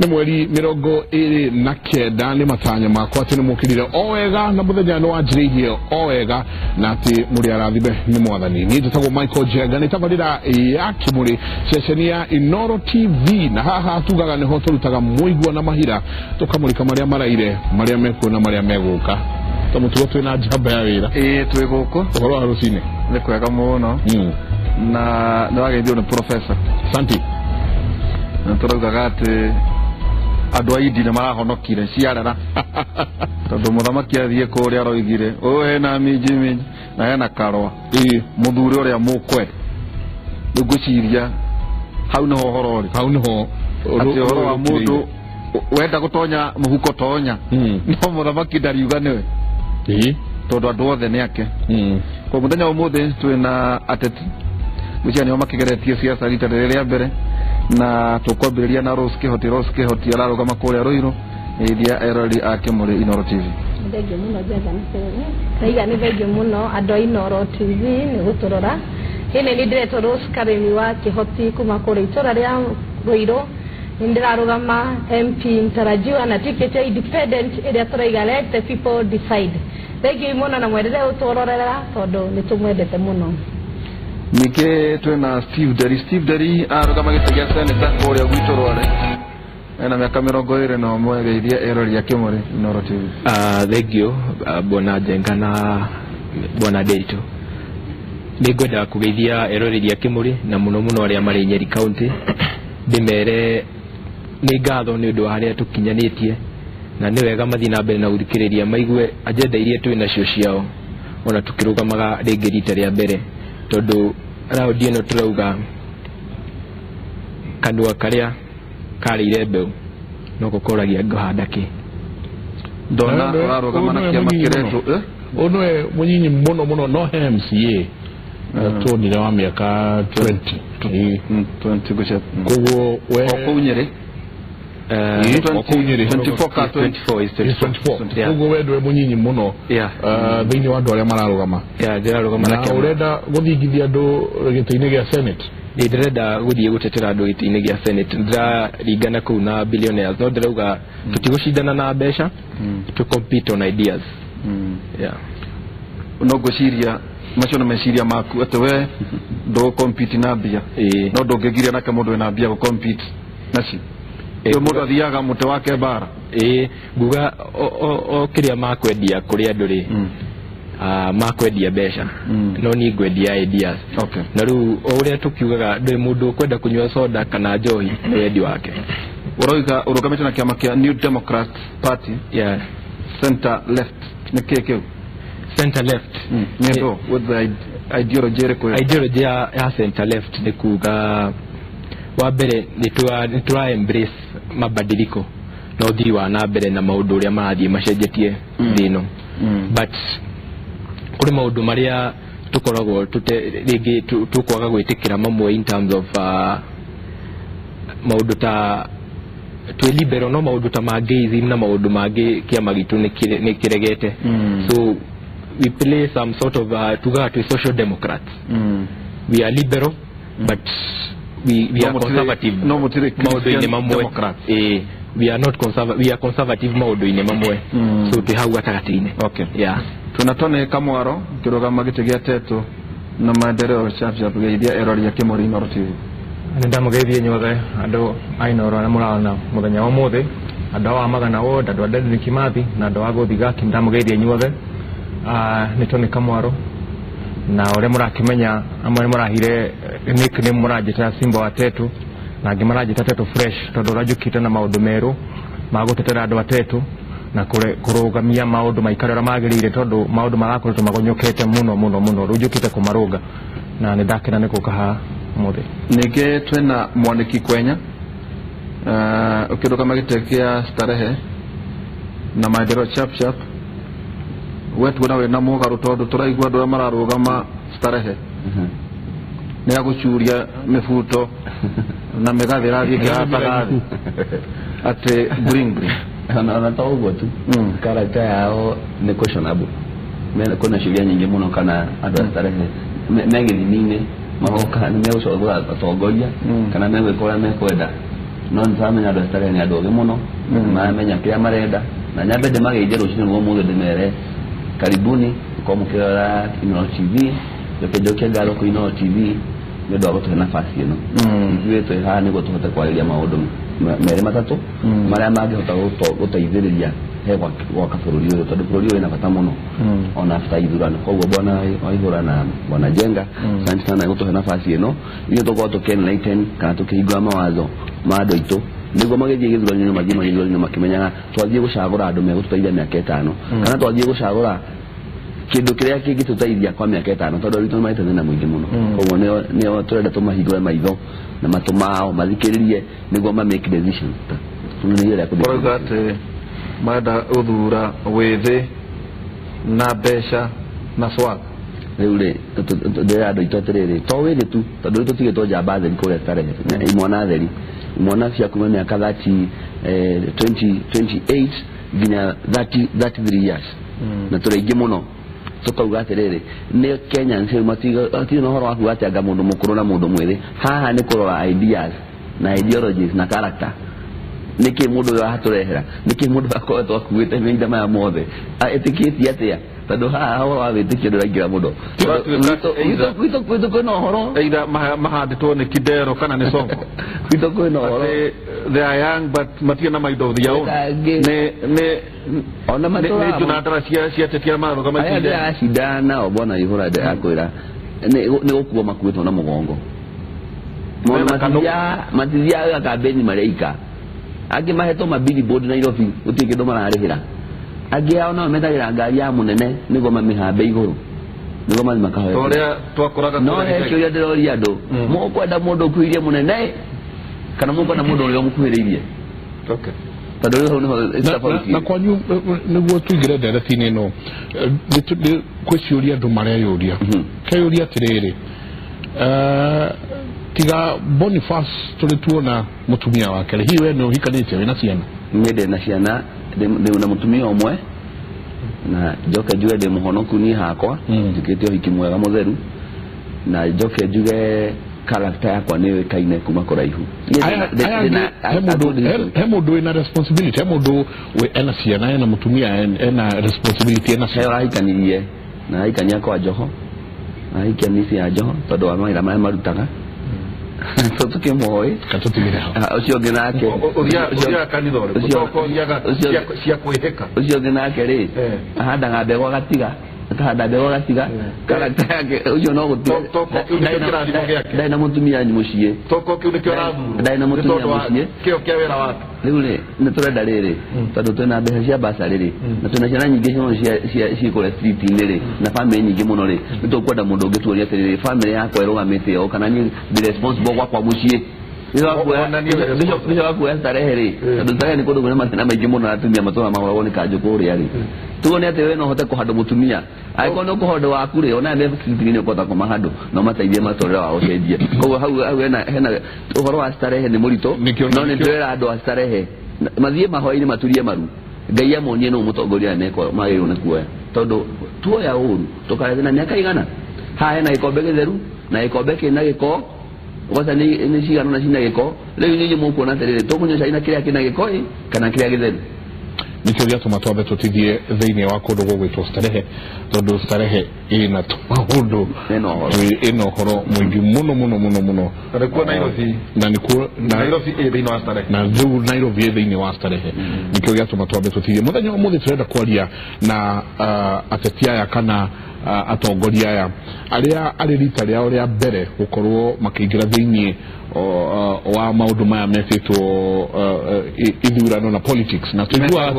nĩ mweri mĩrongo ĩrĩ na kenda nĩ matanya makwa atĩ nĩ mũkĩrire o wega na mũthenya nĩ wanjĩrĩirie o wega na atĩ mũrĩ arathime nĩ mwathani. Niĩ njĩtagwo Michael Njenga, nĩ tabarĩra ya Kĩmũrĩ ceceni ya Inooro TV, na haha tugaga nĩho tũrutaga mũigua na mahira tũkamũrĩka marĩa maraire, marĩa mekuo na marĩa megũka. Tũmũtugo twĩna njamba ya wĩra. Twĩ gũkũ ũhoro wa rũcinĩ nĩ kwega mũno na nĩ wageithio nĩ professor. Santi. Na tũraugaga atĩ andũ a Idi nĩ marahonokire ciarara tondũ mũthamaki athiĩ kũrĩa aroigire hena minji na hena karwa mũthuri ũrĩa mũkwe. Rĩu ngwĩciria hau nĩho ũhoro ũrĩ, hau nĩho atĩ ũhoro wa mũndũ wenda gũtonya mũhuko tonya no mũthamaki ndariuga nĩwe tondũ andũ othe nĩ ake. Kwa mũthenya ũmũthĩ twĩna ateti gũcia nĩo makĩgeretie siasa rita rĩrĩa mbere, na tũkwambĩrĩria na Rose Kĩhoti ararũgama kũrĩa Rũirũ iria erori a Kĩmũrĩ Inooro TV. Ndege mũno Njenga nĩiga nĩ thengio mũno andũ a Inooro TV nĩ gũtũrora. Hĩnĩ nĩ ndĩretwo Rose Karemi wa Kĩhoti kuma kũrĩa itũra rĩa Rũirũ. Nĩ ndĩrarũgama MP mtarajiwa na ticket ya independent ĩrĩa tũraiga let the people decide. Thengio mũno na mwenderere gũtũrorera tondũ nĩ tũmwendete mũno. Ningĩ twĩna Steve Derry arũgama gĩtĩ gĩa seneta kũrĩa gwitũ Rware, ena mĩaka 21 geithia erori a Kĩmũrĩ Inooro TV. Thengio Bwana Njenga na Bwana Nderitu. Nĩ ngwenda kũgeithia erori a Kĩmũrĩ na mũno mũno arĩa marĩ Nyeri County, ndĩmere nĩ ngatho nĩ ũndũ wa harĩa tũkinyanĩtie, na nĩ wega mathiĩ na mbere na gũthikĩrĩria maigue agenda iria twĩ nacio ciao ona tukĩrũgamaga rĩngĩ rita rĩa mbere, tondũ raundi ĩno tũrauga kanua karĩa karĩire mbeũ no gũkoragia ngahanda kĩ. Ndona ũrarũgama na kĩama kĩretwo ũnwe mũnyinyi mũno no MCA tũnire wa mĩaka 20 gũcia koguo we kũu Nyeri 24 koguo we ndwe mũnyinyi mũno thĩinĩ wa andũ arĩa mararũgama. Na ũrenda gũthingithia andũ gĩtĩ-inĩ gĩa Senate? Ndĩrenda gũthiĩ gũtetera andũ gĩtĩ-inĩ gĩa Senate. Ndĩraringana kũu na billionaires, no ndĩrauga tũtigũcindana na mbeca, to compete on ideas. No ngwĩciria macio nĩ meciria maku atĩ we ndũ compete na mbia, no ndũngĩgiria nake mũndũ wĩna mbia gũ compete nacio. Mũndũ athiaga mũtĩ wake bara. Nguga o kĩrĩa makwendia kũrĩ andũ rĩ makwendia mbeca, no niĩ ngwendia ideas. Na rĩu o ũrĩa tũkiugaga ndũrĩ mũndũ ũkwenda kũnyua soda kana njohi nĩ wendi wake. Ũroiga ũrũgamĩte na kĩama kĩa New Democrat Party center left, nĩ kĩĩ kĩu? Center left nĩndo with the ideology ĩrĩkũ? Ideology ya center left nĩ kuga wa mbere nĩ tũra embrace mabadiliko na ũthii wa na mbere na maũndũ ũrĩa marathiĩ macenjetie thĩ ĩno, but kũrĩ maũndũ marĩa tũkoragwo rĩngĩ tũkwaga gwĩtĩkĩra mamwe in terms of maũndũ ta twĩ liberal, no maũndũ ta ma gayism na maũndũ mangĩ kĩama gitũ nĩ kĩregete. So we play some sort of tugaga twĩ social democrats. We are liberal but we are conservative maũndũ-inĩ mamwe. We are not conservative, we are conservative maũndũ-inĩ mamwe. So twĩ hau gatagatĩ-inĩ. Tunatone Kamwaro kĩrũgama gĩtĩ gĩa Tetu na maendeleo chap geithia erori a Kĩmũrĩ Inooro TV. Nĩ ndamũgeithia inyuothe andũ a Inooro arĩa mũrona mũthenya wa ũmũthĩ, andũ a Magana Ward, andũ a Dedan Kimathi na andũ a Gũthigaki, ndamũgeithia inyuothe. Nĩ Tony Kamwaro na ũrĩa mũrakĩmenya amwe mũrahire nickname mũranjĩta Simba wa Tetu na angĩ maranjĩta Tetu Fresh tondũ ũranjũkĩte na maũndũ merũ ma gũtetera andũ a Tetu na kũrũgamia maũndũ maikaro ũrĩa magĩrĩire, tondũ maũndũ marakoretwo magonyokete mũno rĩu njũkĩte kũmarũga na nĩ ndakena nĩ gũka haha ũmũthĩ. Ningĩ twĩna Mwaniki Kwenya ũkĩrũgama gĩtĩ gĩa Starehe na maendeleo chap we tuona wĩna mũgarũ tondũ tũraigua andũ arĩa mararũgama Starehe nĩ agũcuria mĩbuto na mĩgathĩ ĩrathiĩ kĩhataga atĩ bring na to ũguo tu character yao nĩ questionable. Kuna ciũria nyingĩ mũno kana andũ a Starehe megĩthimi-inĩ magoka nĩ megũcoka atongoria kana megwĩka ũrĩa mekwenda no nsamenya ando starehe ni ando muno mamenya kile marenda na nyambe de magejero shino ngo muge de mere karibuni kwa mukira Inooro TV yoke galo ku Inooro TV ndio abato nafasi ino wetu ha ni goto kwa maundu mere matatu maria magi gutaithiriria he kwa kaburi uyu tondu bũrũri ũyũ wĩna bata mũno ona after ithurano koguo bwana Waihũra na bwana Njenga asante sana gũtũhe nafasi ĩno ithuĩ tũkorwo tũkenlighten kana tũkĩhingũra mawatho ma andũ aitũ nĩguo magĩthiĩ gĩthurano-inĩ mathiĩ magĩthurano-inĩ makĩmenyaga twathiĩ gũcagũra andũ megũtũteithia mĩaka 5 kana twathiĩ gũcagũra kĩndũ kĩrĩa kĩngĩtũteithia kwa mĩaka 5 tondũ rĩtũ maitũ nĩ na mũingĩ mũno koguo nĩo tũrenda tũmahingũre maitho na matũ mao mathikĩrĩrie nĩguo ma make decisions Oiga atĩ mada ũthura wĩthĩ na mbeca na swag rĩu rĩ ndĩrenda andũ aitũ atĩrĩrĩ to wĩthĩ tu tondũ rĩu tũtigĩtwo njamba theri kũrĩa starehe imwana theri imwana cia kuma mĩaka 28 nginya 33 years na tũraingĩ mũno tukauga atĩrĩrĩ nĩ Kenya nĩ matigĩ na ũhoro wa kuga atĩ anga mũndũ mũkũrũ na mũndũ mwĩthĩ haha nĩ kũrora ideas na ideologies na character niki mundu wa haturehera niki mundu akoretwo akuite mahinda maya mothe etikitie atia tondu haha wa witikia nduragira mundu kwito kwina horo either mahanditwo ni Kidero kana ni Sonko kwito kwina horo they are young but matina maido of their own ne ona matora tunatara cia tetia maro kama aya ya shidana obona Waihũra de akwira ni gũkuo makuĩtwo na mũgongo matithia akambeni mareika age maheto mabillboard Nairobi utige ndo mararihira age ao no methagira ngari ya munene nigo mamihambe iguru nigo mathi makahoya oria twakuraga no hekyo ndirori andu mukwenda mundu kuirie munene kana mukwenda mundu uria mukuhiriirie okay na kwanyu niguo tuigire nderetini ino kwiciuria andu mareyuria keyuria atiriri tiga Boniface tulituona mutumia wake hiwe no hikanite wena ciana ngede na ciana na mutumia omwe na Njoke juge de muhonoku ni hakwa njikite hiki mwega mutheru na Njoke juge character yakwa ni kaine kuma kuraihu he mundu ina responsibility he mundu we ena ciana ena mutumia ena responsibility ena ciana aikanirie na aikania kwa Joho na aikanisi ya Joho tondu wa maira marutaga tuke moy katutimira ucio nginake ucio kanithore gutoko nyaga cia kwiheka ucio nginake ri ahanda ng'ambe gwa gatiga akahanda mbegũ gatiga character yake ucio no gutu ndai na mutumia muciĩ toko kiu nikio rathuru ndai na mutumia muciĩ kio kia wera wake riu ri ni turenda riri tondu twina mbeca cia basa riri na twina ciana nyingĩ cia kũrĩa street-inĩ ri na family nyingĩ mũno ri ni tukwenda mũndũ ũngĩtuoria atĩrĩrĩ family yakwa ĩrũgamĩte o kana ni responsible gwakwa muciĩ Bisho wakuya starehe ri tondu starehe ni kũndũ kwĩna mathĩna maingĩ mũno atumia matũra mahoragwo nĩ kanjũ kũrĩa ri tuone atĩ we no hote kũhandũ mũtumia angĩkorwo no kũhandũ waku ri ona nĩ street-inĩ ũkota kũmahandũ no mateithie matũrĩre wao cenjie koguo hau hena ũhoro wa starehe nĩ mũritũ no nĩ ndĩrera andũ a starehe mathiĩ mahoya-inĩ maturie maru Ngai amonie no mũtongoria neko magĩrĩirwo nĩ kuoya tondu tuoya ũru tũkarethe na mĩaka igana haha hena gĩkombe gĩtheru na gĩkombe kĩna gĩko gosa ni cigano na cina gĩko rĩu nyinyi mũkuona atĩrĩrĩ tũkũnyua cai na kĩrĩa kĩna gĩko kana kĩrĩa gĩtheru nikio gĩatũma twambe tũtithie thĩinĩ wa kũndũ gũgwĩtwo starehe tondu starehe ĩna maũndũ ĩna ũhoro mũingĩ mũno Nĩkuo Nairobi na nĩkuo Nairobi thĩinĩ wa starehe na rĩu Nairobi thĩinĩ wa starehe nikio gĩatũma twambe tũtithie mũthenya ũmũthĩ tũrenda kwaria na ateti aya kana atongoria aya arĩa arĩ rita rĩao rĩa mbere gũkorwo makĩingĩra thĩinĩ wa maũndũ maya metĩtwo ithurano na politics na tujua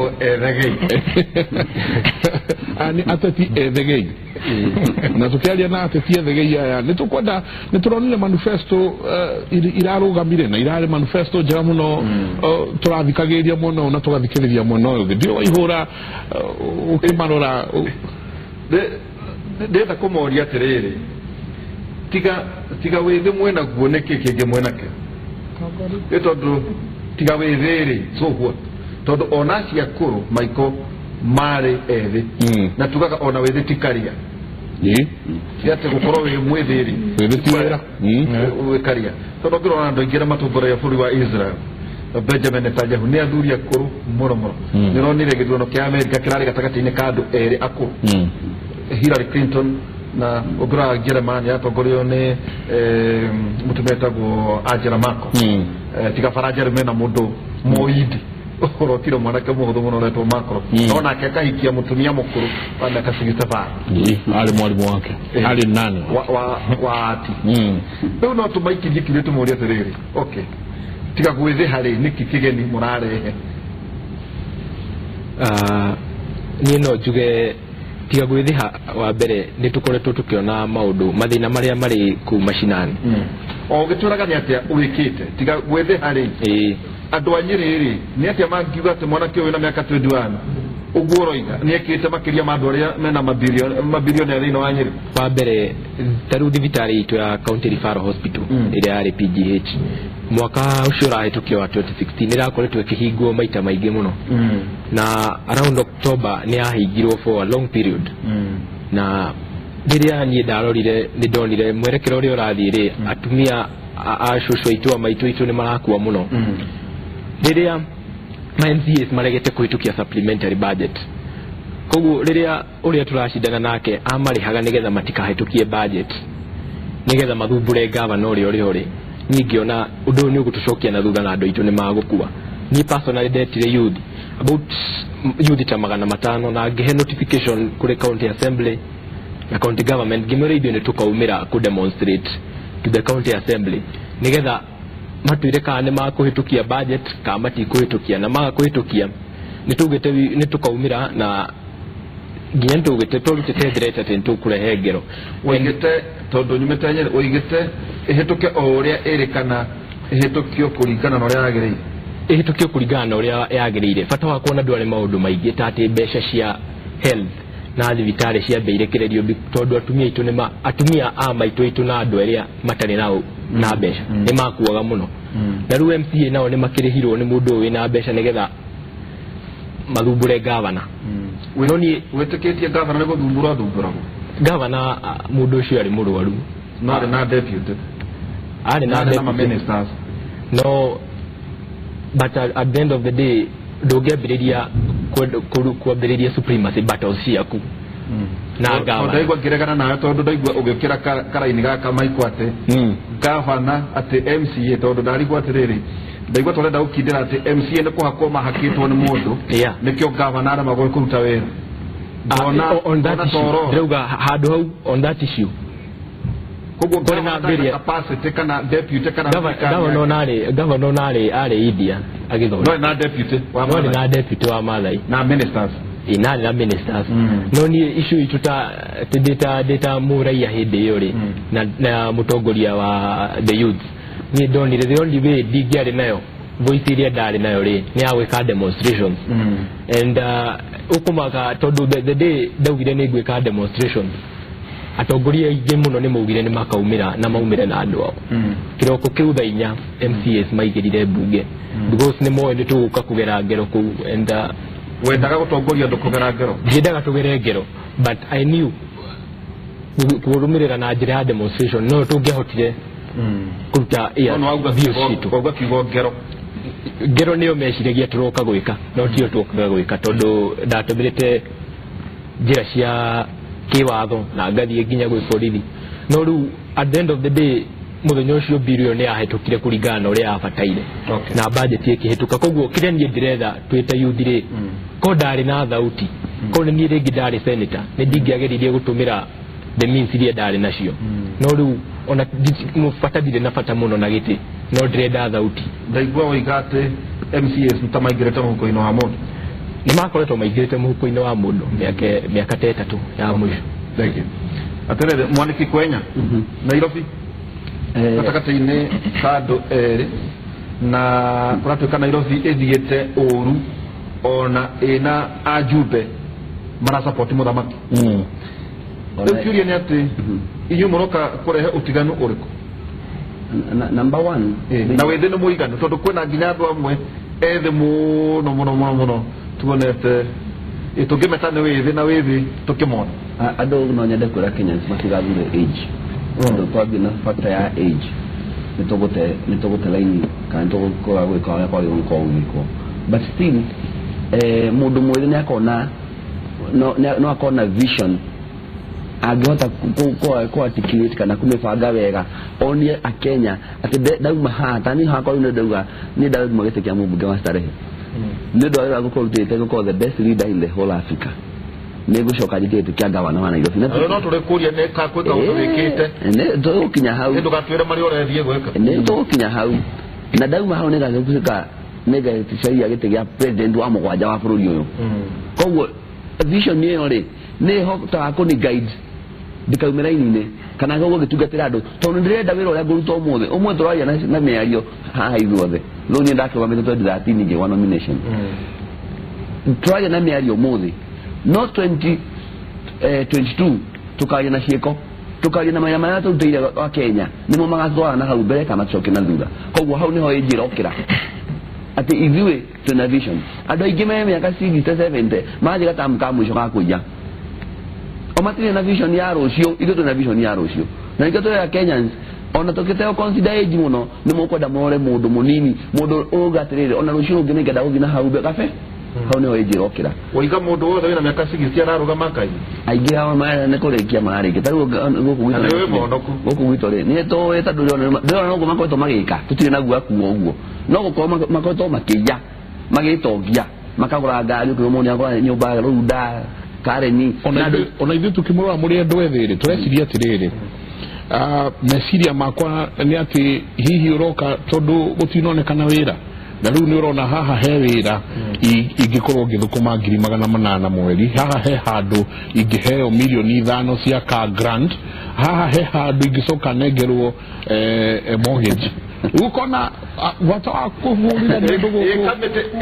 ani ateti ethegei na tukiaria na ateti ethegei aya nĩtũronire manifesto irarũgamire na irarĩ manifesto njega mũno tũrathikagĩrĩria mũno na tũgathikĩrĩria mũno ũyũ ndio Waihũra ũkĩmarora ndenda kũmoria atĩrĩrĩ tiga wĩthĩ mwena guo nĩkĩ kĩngĩ mwena kĩ nĩ tondũ tiga wĩthĩ-rĩ so what tondu ona acio akũrũ maiko marĩ ethĩ na tugaga ona wĩthĩ ti karia ati gukorwo wi mwithiri wĩthĩ ti wĩra wĩkaria tondu ngĩrona andũ aingĩ arĩa matongoragia bũrũri wa Israel Benjamin Netanyahu ni athuri akuru muno nironire githuno kia Amerika kirari gatagati-ini ka andu eri akuru Hillary Clinton na ogora Germany atongorio ni mutumetagwo Angela Merkel tiga Faranja mena mundu moidi orotiro mwanake muhuthu muno retwo Macron nona akahikia mutumia mukuru wa miaka 65 ali mwalimu wake ali nani wa ati riu no tumaikithie kire tumuria tiriri okay tiga gwithe hari niki kigeni murarehe ni no juge tiga gwithe wa mbere ni tukoretwo tukiona maundu mathina maria mari ku mashinani o gituraga ni atia urikite tiga gwithe hari andu anyiriri ni atia mangiuga ati mwanake uyu na miaka 21 uguoroiga ni ekite makiria mandu aria mena mabilioni thina wa Nyeri wa mbere taru thibitari itu ya County Referral Hospital iria ari PGH mwaka ucio rahitukio wa 2016 irakoretwo ikihingwo maita maingi muno na around October ni ahingirwo for a long period na riria ni ndarorire ni ndonire mwerekero uri urathire atumia a shusho itu amaitu itu ni marakua muno riria MCAs maregete kuhitukia supplementary budget koguo riria uria turashidana nake amarihaga nigetha matikahitukie budget nigetha mathumbure governor uri ningiona undu ni ugutucokia na thutha na andu itu ni magukua ni personally detire youth about youth ta 500 na ngihe notification kuri county assembly na county government gimere ibyo ni tukaumira ku demonstrate to the county assembly nigetha matuire kana makuhitukia budget ka matikuhitukia na magakuhitukia ni tukaumira na giento gete tolute direct tento kurehe ngero wengete tondu nyumetanye oigete ehituke oria erikana ehitukio kuringana na oria yagirire ehitukio kuringana na oria yagirire fata wa kuona ndware maundu maingi tate besha cia health na thibitari cia mbeirekererio tondu atumia itu ni atumia a maitu itu na andu eria matari nao na besha ni makuaga muno na ru MCA nao ni makirihirwo ni mundu wina besha nigetha mathumbure governor winoni weteketie governor ni guthumbura governor mundu ucio ari murwaru na deputy ari na ministers no but at the end of the day dogebiriria kuambiriria supremacy battles ciaku na governor ndaigwa ngiregana nawe tondu ndaigwa ugikira karaini gaka maikwate governor ati MCA tondu ndarigwa atiriri ndaigwa torenda ukindira ati MCA ni kuhakwo mahakitwo ni mundu nikyo governor ara magwe kuruta wera on that issue ndauga handu hau on that issue koguo governor na capacity kana deputy kana governor nari ari India agithona no na deputy wa Malai na ministers inani na ministers no ni issue ituta data murai ya hindi yori na mutongoria wa the youth ni ndonire the only way digiari nayo voice iria ndari nayo ri ni aweka demonstrations and ukumaga tondu the day ndaugire ni gweka demonstrations atongoria ingi muno ni mugire ni makaumira na maumire na andu ao kiroko kiu tha 4 MCAs maigirire bunge because ni moyo ni tuguka kugera ngero ku and wendaga gutongoria ndukugera ngero ndiendaga tugere ngero but I knew kurumirira na njira ya demonstration no tungehotire kuruta views citu koguo kiugo ngero niyo meciragia turoka gwika no tio tukaga gwika tondu ndatumirite njira cia kiwatho na ngathie nginya gwi borithi no ru at the end of the day muthenya ucio billion yahetukire kuringana uria abataire na budget ikihituka koguo kire nie ndiretha twite yuthire ko ndari na thauti ko ni ringi ndari senator ni ndingiageririe gutumira the means iria ndari nacio no ru ona mufatadire na fata muno na giti no ndirenda thauti ndaigua oigate MCAs mtamaigirete muhuko-ini wa mundu ni makoretwo maigirite muhuko-ini wa mundu miaka 3 ya mwisho thank you aterere mwaniki kwenya Nairobi katakati-ini kando eri na kuratuika Nairobi ithiete uru ona ina ajumbe mara support muthamaki ukiuria ni ati iyo muroka kurehe utiganu uriku number 1 na wethe ni muiganu tondu kwina nginya andu amwe ethe muno tuonete itugimetane wethe na wethe tukimona andu no nyende kwira Kenyans matigathure age ndo twathi na factor ya age nitogote laini kana nitogokora gwika ya kwa ngiko but still mundu mwiri ni akona no akona vision agota ko articulate kana kumefanga wega onie akenya ati dauma hata ni hakwa ni dauga ni dauma gete kya mubunge wa starehe ni ndo ko the best leader in the whole Africa nego shoka jite kya gawana wana Nairobi no tule kuria ne ka kweka utubikite ne ndo kinya hau ndo katwire mari ore thie gweka ne ndo kinya hau na dauma hau nega gusika nega tisharia gite kya president wa mugwanja wa bururi uyu koguo vision ni ore ne ho ta ko ni guide dikaumira inine kana gogo gitugatira andu tondu ndirenda wira uria nguruta umwe turaria na miario haha ithuothe no ni ndakwa metho 2013 nge one nomination turaria na miario muthi no 2022 tukaria na cieko tukaria na mayama ya tuteire wa Kenya nimo magathwara na hau mbere kana choke na thutha koguo hau niho injirokira ati ithuĩ tuna vision andu aingi me miaka 60 mathi gatamka mwisho ga kuija omatire na vision ya rucio ithu tuna vision ya rucio na ikato ya Kenyans ona tokiteo consider age muno ni mukwenda more mundu munini mundu ugatirire ona rucio ungi ningenda uthi na hau be kafe hau niho injirokira waiga mundu wothe wina miaka 60 araruga kai aingi hao mara ne kurikia marike taru goku gwitore ni to eta ndurona no makoto magika tutire na gua kuo uguo no gukoma makoto makiya magitongia makagura ngari ku moni akora nyumba runda kareni ona ithu tukimurora muri andu ethiri tureciria atiriri meciria makwa ni ati hihi uroka tondu gutinonekana wira na riu ni urona haha he wira ingikorwo ngithukuma 800,000 mweri haha he handu ingiheo milioni 5 cia ka grant haha he handu ingicoka nengerwo mortgage ukona wata akuvurira ndugu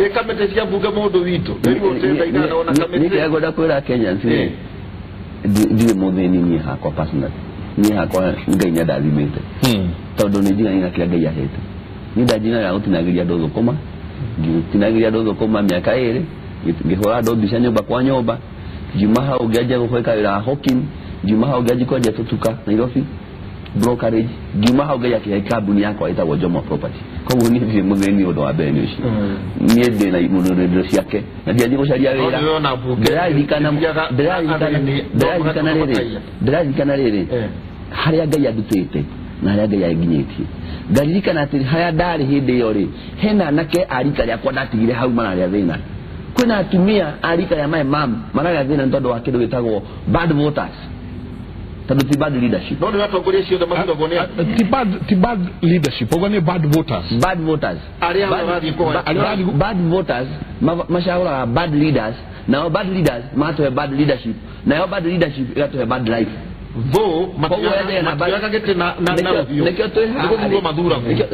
ekamete cia bunge mundu witu ndio tenda igana ona kamete ni yagoda kwira Kenyans ndi muthini ni hakwa personal ni hakwa ngai nyadathimite tondu ni njira ina kia ngai ahete ni ndajina ya utinagiria ndogo koma tinagiria ndogo koma miaka ere ngihora ndo bisha nyumba kwa nyumba jumaha ugaje gukweka ira hokin jumaha ugaje kwa tutuka Nairobi brokerage jumaha ugaje ya kabuni yako itawo Jomo property kwa hiyo ni mugeni odo abeni ushi ni ende na muno yake na dia ndiko sharia wera dra rere haria ngai adutete na haria ngai aginyetie ngaririkana ati haya ndari hindi iyo ri hena nake arika ria kwa ndatigire hau mararia thina kwina atumia arika ya my mom mararia thina ntondo wa kindu gitagwo bad voters tondu ti bad leadership no ni watongoria cio mahindo gonia ti bad leadership ogane bad voters aria rathi ko bad voters mashaura bad leaders now bad leaders mato bad leadership now bad leadership ikato bad life vo matiaga gete na review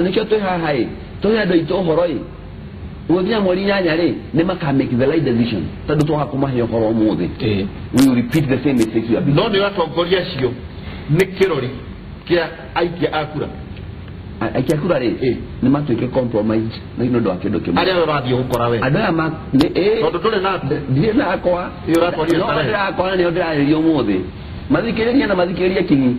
nekio to hai to ya do ito horoi wonya mori nyanya ri ne maka make the right decision tadu to hakuma hiyo horo muthi we will repeat the same mistakes you have no ni watongoria cio ni kirori kia aikia akura ri ni matuike compromise na ino ndo akedo kemo aria rathi ukora we adaya ma tondu tule na ndie na akwa iyo ratwaria sare akwa ni ndira yo muthi mathikiriria na mathikiriria kingi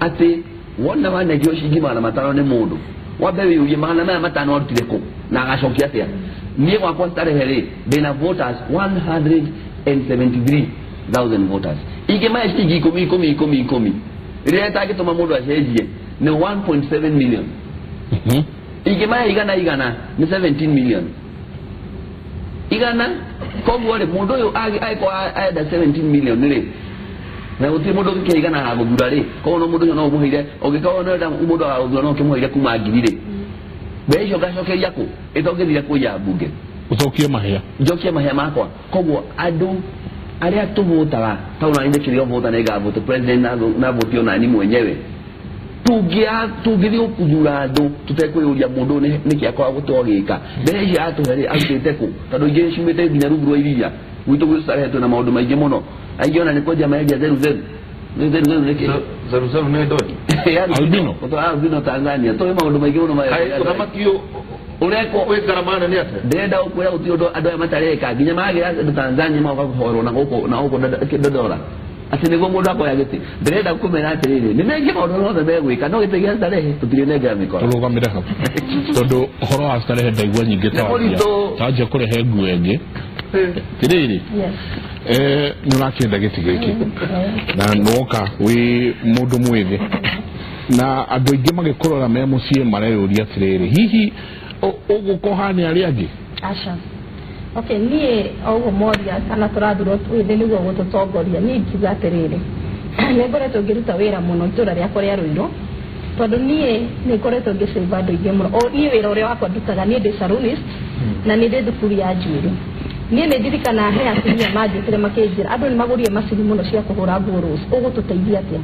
ati wona wana gyo shingima na matano ne mundu wabe yuye maana na matano orutire ko na agacokia atia nie kwa kwantare here bena voters 173,000 voters igema ishigi 10 ireta gituma mundu acejie ni 1.7 million igema igana ni 17 million igana koguo le mundu yo aiko aida 17 million ri na uti mundu kigana aguthura ri ko no mundu no muhire ogikawa no da mundu aguthura no kimuhire kuma ngirire bejo gacokeria ku itongithire kuya bunge ucokie mahia njokie mahia makwa koguo andu aria tuvutaga tauna inde kirio vuta na igavote president na votio na ni mwenyewe tugithi kuthura andu tutekwiyuria mundu ni kiakwa gutogika bejo atuhere autete ku tondu ingi cimite nginya ruguru iria witu gusarehetwe na maundu maingi muno aigiona ni koja maendia zeru neke zeru ne doi albino albino Tanzania to maundu maingi muno mai utamakio ureko we garamana ni ate ndenda ukwira utio ando ya matareka nginya magira Tanzania mauka kuhorwo na huko dodola ati niguo mundu akoya giti ndirenda kumena atiriri ni mengi maundu othe megwika no giti gia starehe tutire nengera mikoro turugamire ha tondu horo wa starehe ndaigua nyingi taje kurehe nguo ingi tiriri nurakenda giti giki na noka wi mundu mwithi na andu aingi magikorora me mucie mareyuria tiriri hihi ugukohani ari angi acha okay nie ogo moria kana turathuro twithe niguo gututongoria ni ngiuga atiriri ni ngoretwo ngiruta wira muno itura riakwa ria Ruiru tondu nie ni ngoretwo ngicimba andu aingi muno nie wira uria wakwa ndutaga ni ndi salonist na ni ndi thukuru ya njuiri nie ni ndirikana he atumia manjitire makinjira andu ni magurie macini muno cia kuhura nguo rose ugututeithia atia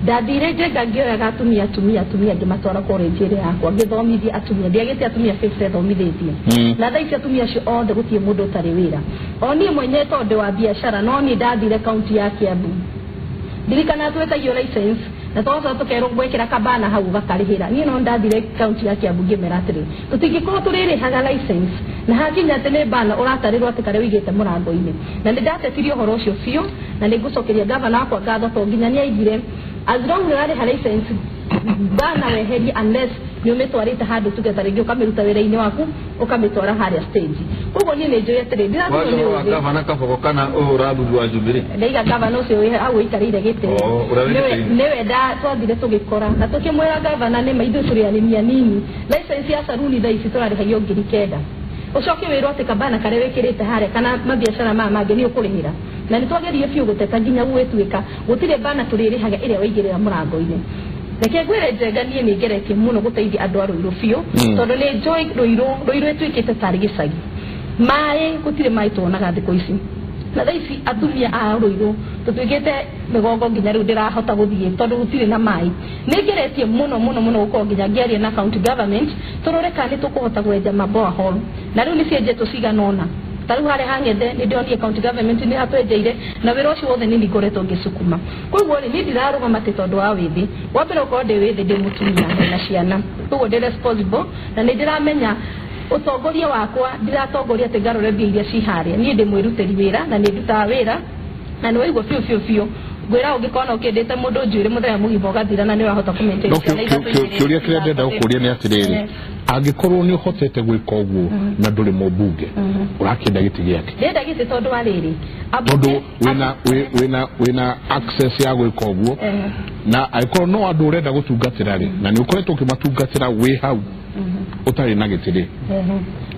ndathire njenga ngioyaga atumia ngimatwara college ire yakwa ngithomithia atumia ndiagite atumia 50 thomithithie na thaici atumia cio othe gutie mundu utari wira oni mwenye tondu wa biashara no ni ndathire county ya Kiambu ndirikana twetagio license na twacoka tukerwo gwekira kabana hau bakarihira nie no ndathire county ya Kiambu ngimera atiri tutingikorwo turirihaga license na hakinya tene bana uratarirwo atikare wigite murango-ini na ndatetirio horo ucio biu na ningucokeria gavana akwa ngatho to nginya ni aigire as long as I have license bana weheri unless niumetwarite handu tugetha ringi ukamiruta wira-ini waku ukamitwara haria stage ugo ni njoye atiri ndirathio ni gavana kaboko kana urabu wa Jubilee ndaiga gavana ucio we au ikarire gite newe nda twathire tugikora na tukimwira gavana ni maithu turi arimia nini license ya saruni thaici turarihagio ngiri kenda ucoke wirwo ati kabana kare wikirite haria kana mabiacara mangi ni ukurihira na ni twagerie biu guteta nginya gwituika gutire bana turirihaga iria waigirira murango-ini reke gwire njenga nie ni ngeretie muno guteithia andu a Ruiru biu tondu ni joy Ruiru etwikite tari gicagi mai gutire mai tuonaga thiku ici na thaici atumia a Ruiru tutwikite migongo nginya riu ndirahota guthie tondu gutire na mai ni ngeretie muno gukorwo nginya ngiaria na county government turore kana tukuhota gwenja maboa hall na riu ni cienjeto ciganona taru hare hangethe ni ndionie county government ni atwenjeire na wira ucio wothe ni ngoretwo ngicukuma koguo ni ndirarugama te tondu wa withi wapera uko ndi withi ndi mutumia na ciana koguo ndi responsible na ni ndiramenya utongoria wakwa ndiratongoria te ngarore mbia iria ciharia ni ndi mwiruteri wira na ni ndutaga wira na ni waigua fiu gwira ungikona ukindite mundu njuire muthenya mugima ugathira na ni urahota kumaintain kiuria kiria ndenda gukuria ni atiriri angikorwo ni uhotete gwika uguo na nduri mubunge urakenda giti giake ndenda giti tondu wa riri tondu wina access ya gwika uguo na aikorwo no andu urenda gutungatira ri na ni ukoretwo ukimatungatira wi hau utari na gitiri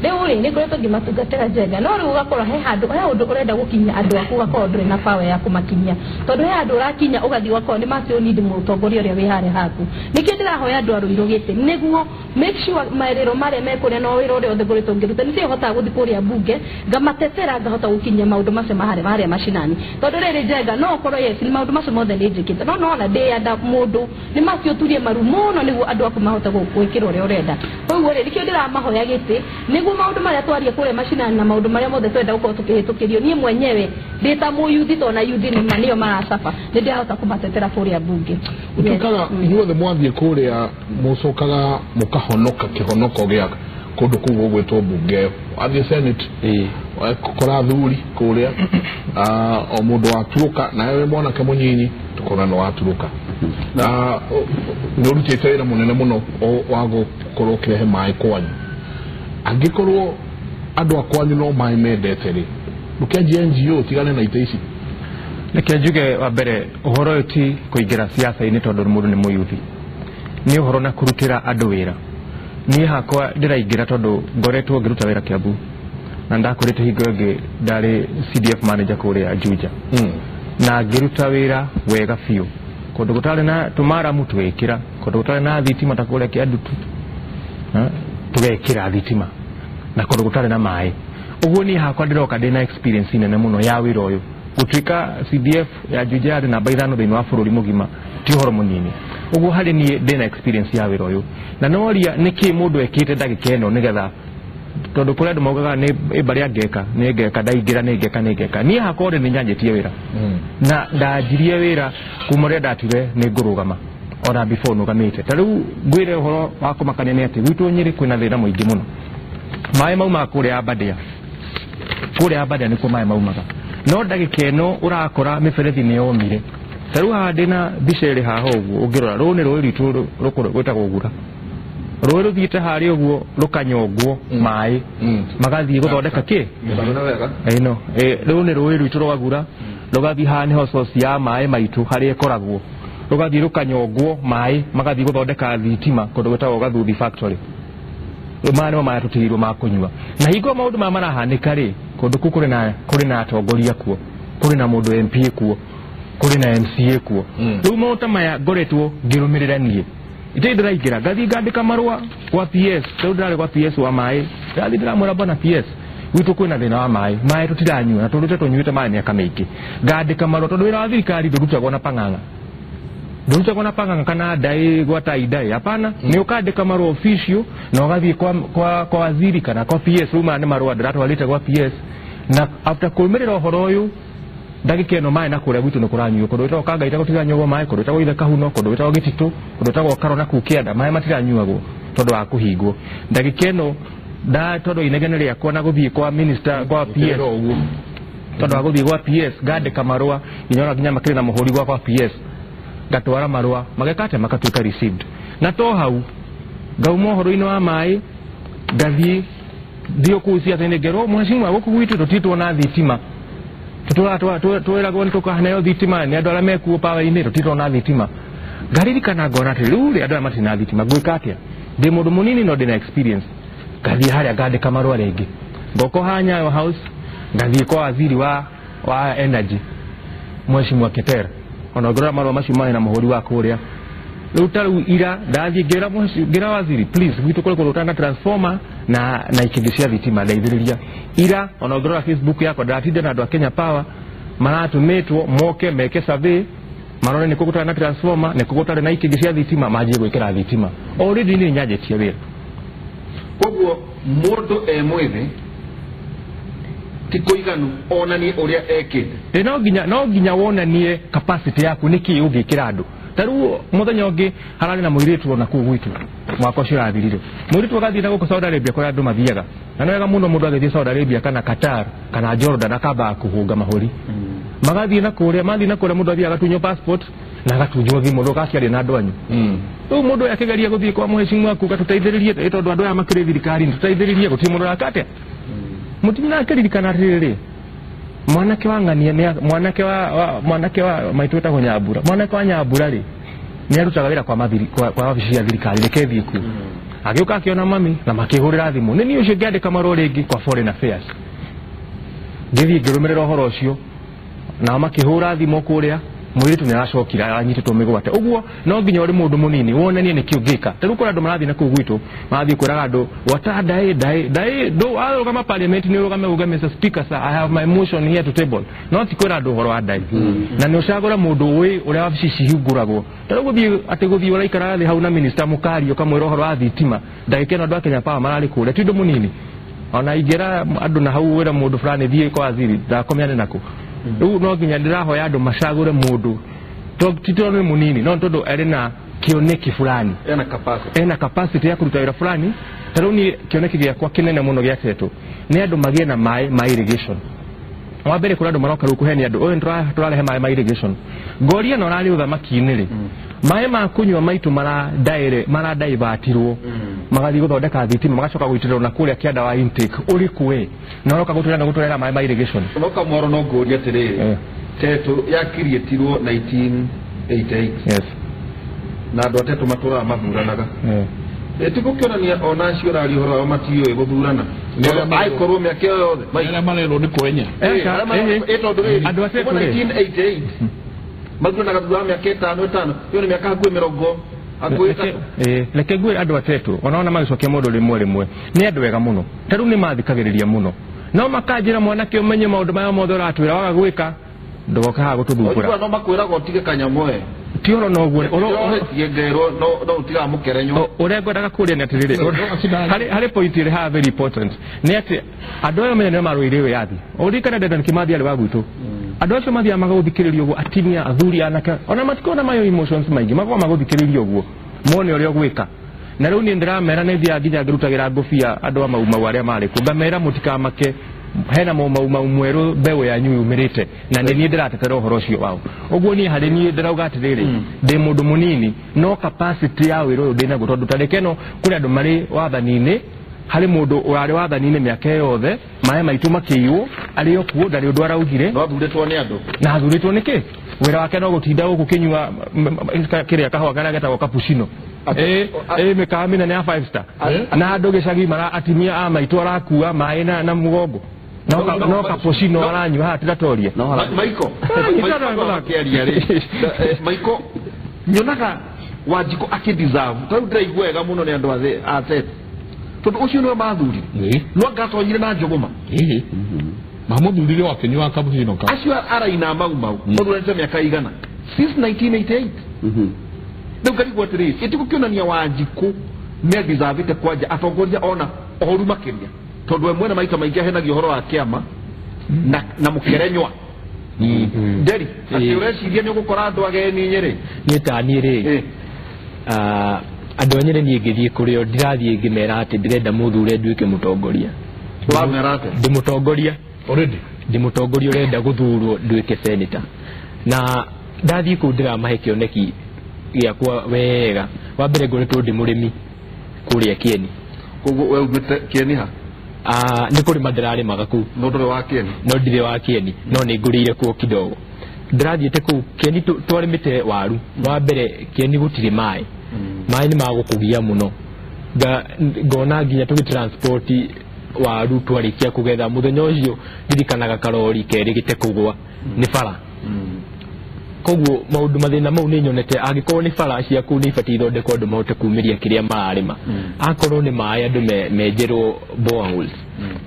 riu ni ngoretwo ngimatungatira njenga no riu ugakorwo he handu urenda gukinya andu aku ugakorwo nduri na power ya kumakinyia tondu he andu urakinya ugathi ugakorwo ni macio ni ndi mutongoria uria wi hare haku niki ndirahoya andu a Ruiru giti niguo make sure mairiro maria mekuria no wira uria othe ngoretwo ngiruta ni cio hota guthi kuria bunge ngamatetera ngahota gukinyia maundu macio maria mashinani tondu riri njenga no ukorwo yes ni maundu macio mothe ni njikite no na ndi anda mundu ni macio turie maru muno niguo andu aku mahota gwikira uria urenda koguo ri nikio ndiramahoya giti niguo maundu maria twaria kuria mashinani na maundu maria mothe twenda gukorwo tukihitukirio nie mwenyewe ndita muyuthi to na yuthi ni manio maracafa ni ndirahota kumatetera kuria bunge utukaga ihuothe mwathie kuria mucokaga mukahonoka kihonoko giaka kundu kugu gwetwo bunge athie senate kora thuri kuria o mundu waturuka na wewe mwanake munyinyi tukona no waturuka na ni urutite wira munene muno wa gukorwo kirehe mai kwanyu angikorwo andu akwanyu no mai mendete ri mukenje NGO tigane na iteici reke njuge wa mbere uhoro ti kuingira siasa-ini tondu mundu ni muyuthi ni uhoro na kurutira andu wira ni hakwa ndiraingira tondu ngoretwo ngiruta wira Kiambu na ndakurite hingo ngi ndari CDF manager kuria Juja na ngiruta wira wega fiu kundu gutari na tumara mutu wekira kundu gutari na thitima takuria kiandutu tugekira thitima na kundu gutari na mai uguo ni hakwa ndiroka ndina experience nene muno ya wira uyu gutuika CDF ya Juja na baithano thini wa bururi mugima ti horo munini uguo hari ni ndina experience ya wira uyu na noria niki mundu ekite ndagika eno nigetha tondu kuria andu maugaga ni bari angeka ni ngeka ndaingira ni ngeka ni hakore ni nyanjetie wira na ndajirie wira kumoria ndatire ni ngurugama ona before nugamite tariu ngwire horo wa kumakania ni ati gwitu Nyeri kwina thina muingi muno mai mauma kuria Abadia nikuo mai maumaga no ndagika ĩno ũrakora mĩberethi nĩ yomire tarĩu haha ndĩna mbica ĩrĩ haha ũguo ũngĩrora rũu nĩ rũĩ rwitũ rwĩtagwo Ugura rũĩ rũthiĩte harĩa ũguo rũkanyongwo maĩ magathiĩ gũthondeka kĩ ĩno rũu nĩ rũĩ rwitũ rwa Ugura rũgathiĩ haha nĩho source ya maĩ maitũ harĩa ĩkoragwo rũgathiĩ rũkanyongwo maĩ magathiĩ gũthondeka thitima kũndũ gwĩtagwo Gathuthi factory maĩ nĩmo maya tũtigĩirwo ma kũnyua na hingo maũndũ maya marahanĩka rĩ kũndũ kũu kũrĩ na atongoria kuo kũrĩ na mũndũ MP kuo kũrĩ na MCA kuo rĩu maũndũ maya ngoretwo ngĩrũmĩrĩra niĩ itarĩ ndĩraingĩra ngathiĩ ngandĩka marũa gwa PS rĩu ndĩrarĩ gwa PS wa maĩ ndathiĩ ndĩramwĩra bwana PS gwitũ kwĩna thĩna wa maĩ tũtiranyua na tũrute tũnyuĩte maĩ mĩaka mĩingĩ ngandĩka marũa tondũ wĩra wa thirikari ndũrutagwo na pang'ang'a ndũrutagwo na pang'ang'a kana ndaĩ gwa taidai hapana nĩ ũkandĩka marũa official na ũgathiĩ kwa waziri kana kwa PS rĩu maya nĩ marũa ndĩratwarĩte gwa PS na after kũrũmĩrĩra ũhoro ũyũ ndagĩka ĩno maĩ na kũrĩa gwitũ nĩ kũranyuo kũndũ gwĩtagwo Kangaita gũtiranyuagwo maĩ kũndũ gwĩtagwo Ithe Kahuno kũndũ gwĩtagwo Gĩtitũ kũndũ gwĩtagwo Karo na kũu Kĩanda maĩ matiranyuagwo tondũ wa kũhingwo ndagĩka ĩno tondũ inegene rĩakwa na gũthiĩ kwa minister kwa PS tondũ wa gũthiĩ gwa PS ngandĩka marũa nginya makĩrĩ na mũhũri gwa PS ngatwara marũa magekate makatuĩka received na to hau ngauma ũhoro-inĩ wa maĩ ngathiĩ thiĩ kũu ciaca-inĩ ngerwo mheshimiwa gũkũ gwitũ tũtitwo na thitima twĩragwo nĩ tũkaheo thitima nĩ andũ arĩa mekuo power-inĩ tũtitwo na thitima ngaririkana ngona atĩ rĩu rĩ andũ arĩa matirĩ na thitima ngwĩka atĩa ndĩ mũndũ mũnini no ndĩ na experience ngathiĩ harĩa ngandĩka marũa rĩngĩ ngoko haha Nyayo House ngathiĩ kwa waziri wa energy mheshimiwa Ketera ona ngorora marũa macio marĩ na mũhũri wa kũrĩa rĩu tarĩu ira ndathiĩ ngĩra waziri please gwitũ kũrĩ kũndũ na transformer na ikĩngĩ cia thitima ndeithĩrĩria ira ona ngorora Facebook yakwa ndatinda na andũ a Kenya Power maratũmĩtwo moke meke survey marore nĩ kũgũtarĩ na transformer nĩ kũgũtarĩ na ikĩngĩ cia thitima manjie gwĩkĩra thitima already nĩ nyanjĩtie wĩra koguo mũndũ mwĩthĩ ti kũiganu onanie ũrĩa ekĩte no nginya wonanie capacity yaku nĩkĩ ũngĩkĩra andũ tarĩu mũthenya ũngĩ hararĩ na mũirĩtu ona kũu gwitũ mwaka ũcio ũrathirire mũirĩtu agathiĩ na gũkũ Saudi Arabia kũrĩa andũ mathiaga na nĩ wega mũno mũndũ agĩthiĩ Saudi Arabia kana Qatar kana Jordan akambaga kũhũnga mahũri magathiĩ na kũrĩa mũndũ athiĩ agatunywo passport na agatunjwo thimũ ndũgaciaria na andũ anyu rĩu mũndũ akĩgeria gũthiĩ kwa mheshimiwa kuga tũteithĩrĩrie tondũ andũ aya makĩrĩ thirikari tũteithĩrĩrie gũtirĩ mũndũ ũraka atĩa mũtimina akĩririkana atĩrĩrĩ mwanake wa ng'ania mwanake wa maitũ wĩtagwo Nyambura mwanake wa Nyambura rĩ nĩ arutaga wĩra kwa wabici cia thirikari reke thiĩ kuo agĩũka akĩona mami na makĩhũrĩra thimũ nĩ niĩ ũcio ngĩandĩka marũa rĩngĩ kwa foreign affairs ngĩthiĩ ngĩrũmĩrĩra ũhoro ũcio nao makĩhũra thimũ kũrĩa mũirĩtu nĩ aracokire anyitĩtwo mĩgwate ũguo no nginya ũrĩ mũndũ mũnini wonanie nĩkĩ ũngĩka tarĩu kũrĩ andũ marathiĩ na kũu gwitũ marathiĩ kwĩraga andũ wata ndaĩ arũgama parliament nĩ ũrũgame uge Mr. Speaker sir I have my motion here to table no ti kwĩra andũ ũhoro wa ndaĩ na nĩ ũcagũra mũndũ ũĩ ũrĩa wabici cihingũragwo tarĩu gũthiĩ ũraikara thĩ hau na minister Mũkari ũkamwĩra ũhoro wa thitima ndagĩka ĩno andũ a Kenya Power mararĩ kũrĩa ti ũndũ mũnini ona ingĩra andũ na hau wĩra mũndũ fulani thiĩ kwa waziri ndakomeane nako rĩu no nginya ndĩrahoya andũ macagũre mũndũ ti tondũ nĩ mũnini no tondũ arĩ na kĩoneki fulani ena capacity ya kũruta wĩra fulani tarĩu niĩ kĩoneki gĩakwa kĩnene mũno gĩatetwo nĩ andũ magĩe na maĩ ma irrigation wa mbere kũrĩ andũ maroka rĩu kũhenia andũ ũyũ tũrarehe maĩ ma irrigation ngoria na ũrarĩ ũthamaki-inĩ rĩ maĩ ma kũnyua maitũ maradaivatirwo magathiĩ gũthondeka thitima magacoka gũitĩrĩrwo na kũrĩa kĩanda wa intake ũrĩkũ we na ũroka gũtũrera maĩ ma irrigation ũroka mwaro no ngũria atĩrĩrĩ Teto yakirietirwo 1988 yes na andũ atetũ matũraga mathuranaga tikũkĩonania ona acio ũraria ũhoro wao matiũĩ gũthurana aikorwo mĩaka ĩyo yothe arĩa marerwo nĩ kwenya tondũ rĩrĩ 1988 mathuranaga thutha wa mĩaka ĩtano ĩyo nĩ mĩaka hakuhĩ mĩrongo reke ngwĩre andũ atetũ ona magĩcokia mũndũ rĩmwe nĩ andũ wega mũno tarĩu nĩ mathikagĩrĩria mũno no makanjĩra mwanake ũmenye maũndũ maya mothe ũratwĩra waga gwĩka ndogoka haha gũtũthumbũra no makwĩraga ũtige kanyamũ ti ũhoro noguo no ũtigaga mũkerenyo ũrĩa ngwendaga kũũria nĩ atĩrĩrĩ harĩ point ĩrĩ haha very important nĩ atĩ andũ aya menya nĩo marũĩire wĩyathi ũririkane Dedan Kimathi arĩ wa gwitũ andũ acio mathiaga magagũthikĩrĩria ũguo atimia athuri anake ona matikona mayo emotions maingĩ magoa magũthikĩrĩria ũguo mone ũrĩa ũgwĩka na rĩu niĩ ndĩramera nĩ thiaga nginya ngĩrutagĩra ngũbia andũ a maumau arĩa marĩ kuo ngamera mũtikamake hena mweru bewe ya nyu merite na ni ndiratetera uhoro cio wao oguo ni hari ni ndirauga atiriri ndi mundu munini no capacity ya wiro ndina gutondu tarekeno kuri andu mari wathani-ini hari mundu wari wathani-ini miaka yothe mae maitu makiiwo ari okuo ndari undu araugire no athuritwo ni andu na athuritwo niki wira wake no gutinda guku kinyua kiria kahwa kana getagwo cappuccino mekamina ni ya 5 star na andu gicagi mara atimia a maitu arakua mae na mugongo no cappuccino aranyua hatiratoria Maiko akiaria ri Maiko nyonaga Wanjiku akideserve tau ndiraigua wega muno ni andu athe tondu ucio no mathuri no ngatonyire na njogoma mamuthurire wa kinyua cappuccino ka acio araina mau ndurete miaka igana since 1988 ndio karigwa atiri itikukionania Wanjiku ni deserve kwanja atongoria ona ohoru makiria tondu mwena maita maingi henagia horo wa kiama na mukerenywa nderi ati ureciria ni gukora andu ageni nyeri ni tani ri andu anyere ni ngithie kurio ndirathie ngimera ati ndirenda muthure nduike mutongoria wa merate ndi mutongoria already ndi mutongoria urenda guthurwo nduike senator na ndathie ku ndiramahe kioneki giakwa wega wa mbere ngoretwo ndi murimi kuria Kieni koguo we ugite Kieni ha ni kuri madrari magaku no ndore wa Kieni no ndire wa Kieni no ni ngurire kuo kidogo ndirathiete ku Kieni twarimite waru wa mbere Kieni gutire mai mai ni magukugia muno ngona nginya tugi transport waru twarikia kugetha muthenya ucio ndirikanaga karori keri gite kugwa ni bara koguo maundu mathina mau ni nyonete agikorwo ni bara cia ku ni ibati ithondekwo andu mahote kumiria kiria mararima akorwo ni mai andu menjerwo boreholes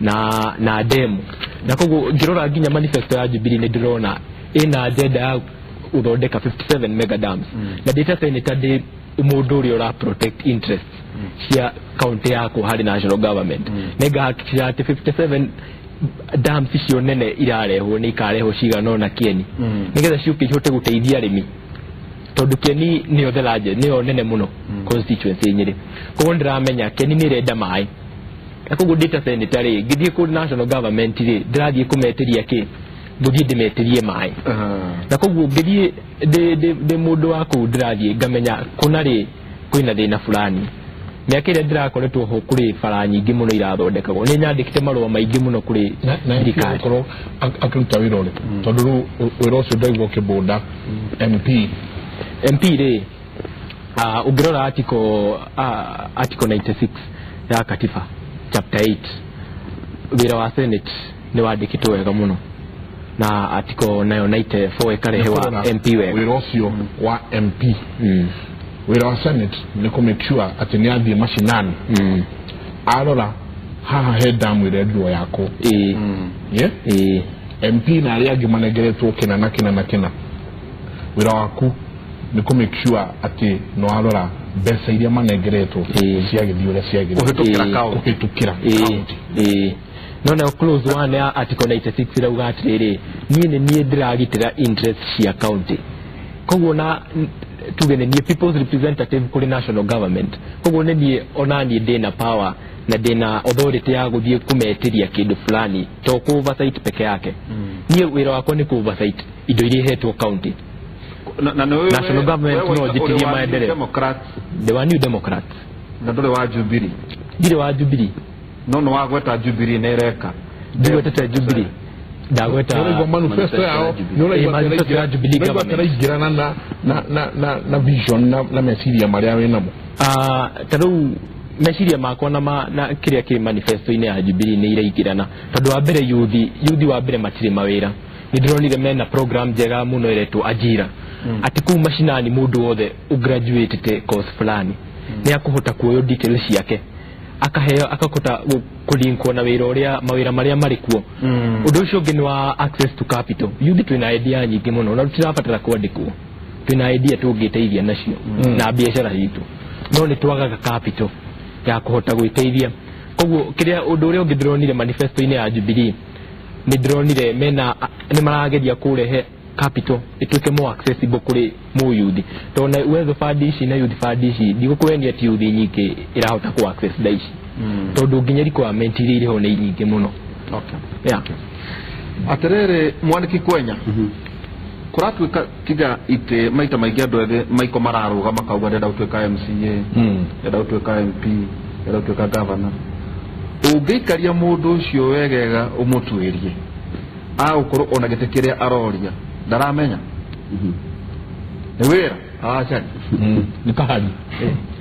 na demu na koguo ngirora nginya manifesto ya Jubilee ni ndirona ina agenda ya uthondeka 57 mega dams na data senator ndi mundu uri ora protect interests cia county yako hari national government nega hakikisha ati 57 dams icio nene irarehwo ni ikareho cigana na Kieni nigetha ciuke ihote guteithia arimi tondu Kieni niyo the largest niyo nene muno constituency nyiri koguo ndiramenya Kieni ni renda mai koguo data senator ri ngithie ku national government ri ndirathie kumeteria ki nguthie ndimeterie mai na koguo ngithie de mundu wa ku ndirathie ngamenya kuna ri kwina thina fulani miaka ĩrĩa ndirakoretwo ho kuri bara nyingĩ muno irathondekagwo ni nyandĩkĩte marũa maingĩ muno kuri thirikari korwo akĩruta wĩra ũrĩ tondũ rĩu wĩra ũcio ndaigua ũkĩbũnda MP rĩ ũngĩrora article 96 ya katiba chapter 8 wĩra wa senate nĩ wandĩkĩtwo wega muno na article 94 ĩkarehewa MP wega wĩra ũcio wa MP wĩra wa senate ni ku make sure ati ni athie mashinani arora haha he damu ire nduo yako MP na aria angi manegeretwo kina na wĩra waku ni ku make sure ati no arora mbeca iria manegeretwo ciagithio ria ciagithio ukitukira county no close one ya article 96 irauga atiriri nie ndiragitira interest cia county koguo na tugene ni people's representative kuri national government koguo ni onani ndina power na ndina authority ya guthie kumetiria kindu fulani to ku oversight peke yake ni wira wako ni ku oversight indo iria hetwo county national government no jitirie maendeleo democrats the one new democrats na ndore wa Jubilee ndire wa Jubilee no wagweta Jubilee nereka ndigweta Jubilee ndagweta ndio manifesto yao ndio manifesto ya Jubilee government igirana na vision na meciria maria wena mo tadu meciria makwa na kiria ki manifesto ine ya Jubilee ni iraigirana tondu wa mbere youth wa mbere matire mawira nidronire mena program jega muno iretu ajira ati ku mashinani mundu wothe ugraduate course fulani ni akuhota kuoyo details yake akaheo akakota kulinkwo na wira uria mawira maria marikuo undu ucio ngi wa access to capital youth twina idea nyingi muno na tutirabatara kwandikwo twina idea tungiteithia nacio na biashara hitu no ni twagaga capital ya kuhota gwiteithia koguo kiria undu uria ungithronire manifesto ine ya Jubilee ni dronire mena ni marageria kurehe capital ituke more accessible kuri mu youth to na uwezo fadishi na youth fadishi ndigukwenia ti youth nyingi irahota ku access daishi tondu nginya requirement iri ho ni nyingi muno yeah aterere mwaniki kwenya kuratuika tiga ite maita maingi andu ethe maiko mararuga makauga ndenda gutuika MCA ndenda gutuika MP ndenda gutuika governor ungeikaria mundu ucio wegega umutwirie agukorwo ona gite kiria aroria ndaramenya ni wira acha ni kahari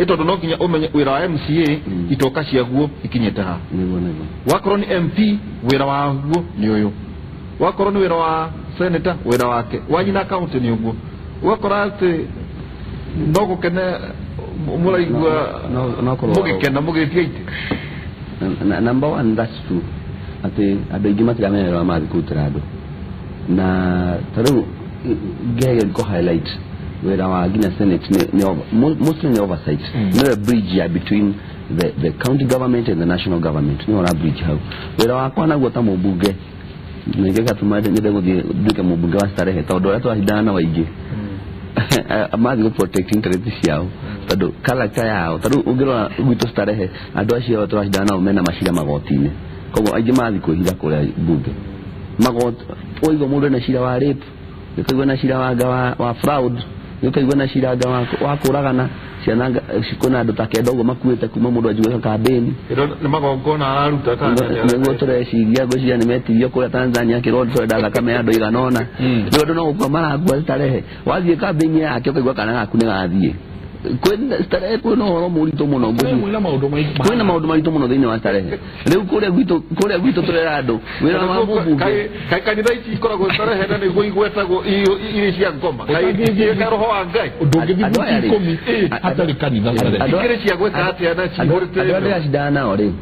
tondu no kinya umenye wira wa MCA itoka ciaguo ikinyete ha wakorwo ni MP wira waguo ni uyu wakorwo ni wira wa senator wira wake wanyina county ni uguo wakora ati no gukene muraigua mugikena mugitia ite number one that's true ati andu aingi matiramenyerera mathi kutira andu na taru gege go highlight wira wa gina senate mostly oversight no a bridge between the county government and the national government no a bridge how wira wa kwa na gota mubunge ningeka tumade ndege guthie duke mubunge wa Starehe tondu ato ahidana waingi amathi go protect interests yao tondu character yao tondu ungirora gwitu Starehe andu acio to ahidana umena mashira magotine koguo aingi mathi kuhira kuria bunge magot oigo mundu na shira wa rape nikaigwa na shira wa fraud nikaigwa na shira wa kuragana ciananga cikona andu takenda uguo makuite kuma mundu ajuga campaign ni magongona araruta kana niguo tureciria gwiciria ni metirio kuria Tanzania kirodo twenda thakame andu iganona ndio andu no gukoma maragua Starehe wathie campaign yake ukaigwa kana gaku ni gathie kwenda Starehe kwina horo murito muno kwina maundu maritu muno thiini wa Starehe riu kuria gwitu turera andu wira wa mubunge kai kanitha ici ikoragwo Starehe na niguo igwetagwo iri cia ngoma kai ngiye roho wa Ngai ndungithithia komi hatari kanitha iri cia gweta atia na cihurite andu ashidana ori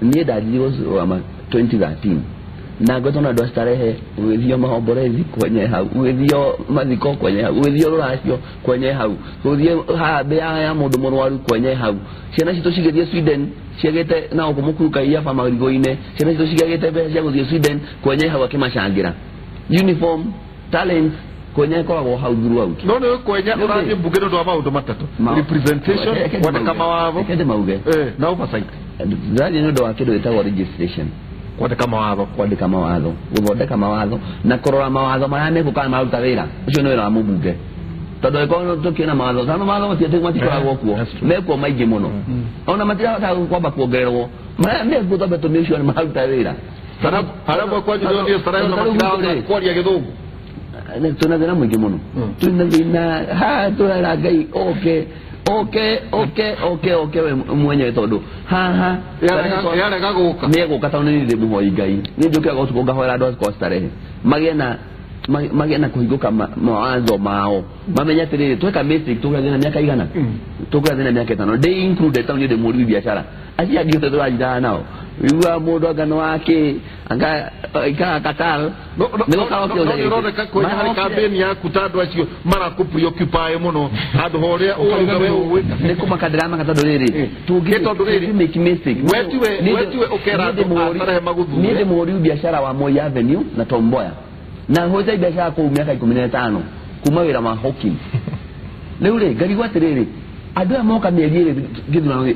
nie ndathio wa 2013 na gotona ndo Starehe withio mahomborezi kwenye hau withio mathiko kwenye hau withio ruracio kwenye hau withio hambe ya mundu murwaru kwenye hau ciana citu cigethie Sweden ciagete na okumukuruka iya fa marigoine ciana citu cigete be cia guthie Sweden kwenye hau akimacangira uniform talent kwenye koragwo hau throughout no no kwenye urathie mbunge ndo wa maundu matatu representation wandika mawatho kende mauge na oversight ndani ndo wa kido itawa registration kwandika mawatho guthondeka mawatho na kurora mawatho maria mekuka maruta wira ucio ni wira wa mubunge tondu iko tukina mawatho sana mawatho matie matikoragwo kuo mekuo maingi muno ona matira kwamba kuongererwo maria mekuo tobe tumisho ni maruta wira sana harabo kwa jido ndio Starehe na matira kwa ya githungu tuna thina mwingi muno tuna thina turera Ngai okay we mwenye tondu haha yale gaguka ni guka tondu ni muhoi Ngai ni njuke gutuko ngahora andu kwa Starehe magena kuhiguka mawazo mao mamenya tiriri tweka basic tukathina miaka igana tukathina miaka 5 they included tondu de muri biashara acia ngite twajira nao wiwa mundu agano wake anga ikakatal no karoke kwenye hali campaign ya kutandwa acio mara ku preoccupy muno andu horia uga we ni kuma kadrama katondu riri tondu riri make mistake wetiwe ukera Starehe maguthu ni de muri biashara wa Moi Avenue na Tomboya na hoja biashara kwa miaka 15 kuma wira ma Hawking leo le gari gwatiriri adu moka mieri githuna